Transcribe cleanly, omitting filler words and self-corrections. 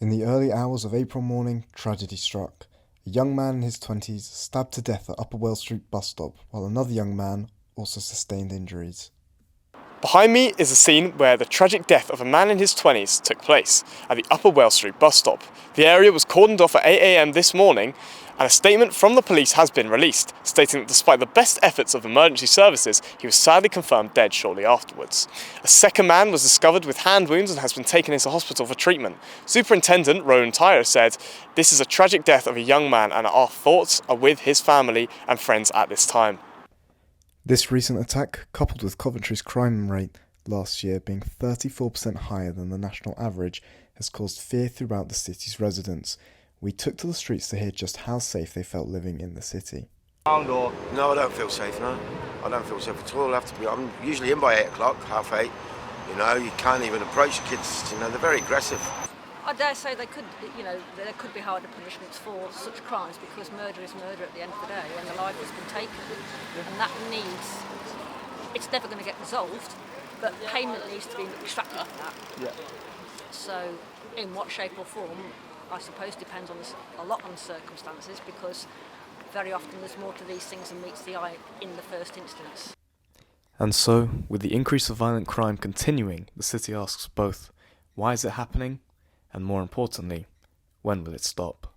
In the early hours of April morning, tragedy struck. A young man in his 20s stabbed to death at Upper Wells Street bus stop, while another young man also sustained injuries. Behind me is a scene where the tragic death of a man in his 20s took place at the Upper Wells Street bus stop. The area was cordoned off at 8 a.m. this morning, and a statement from the police has been released, stating that despite the best efforts of emergency services, he was sadly confirmed dead shortly afterwards. A second man was discovered with hand wounds and has been taken into hospital for treatment. Superintendent Ronan Tyler said, "This is a tragic death of a young man, and our thoughts are with his family and friends at this time." This recent attack, coupled with Coventry's crime rate last year being 34% higher than the national average, has caused fear throughout the city's residents. We took to the streets to hear just how safe they felt living in the city. No, I don't feel safe, no. I don't feel safe at all. I'm usually in by 8 o'clock, half 8. You know, you can't even approach kids, they're very aggressive. I dare say there could be harder punishments for such crimes, because murder is murder at the end of the day, and the life has been taken, and that it's never going to get resolved, but payment needs to be extracted from that. Yeah. So, in what shape or form, I suppose depends a lot on the circumstances, because very often there's more to these things than meets the eye in the first instance. And so, with the increase of violent crime continuing, the city asks both, why is it happening? And more importantly, when will it stop?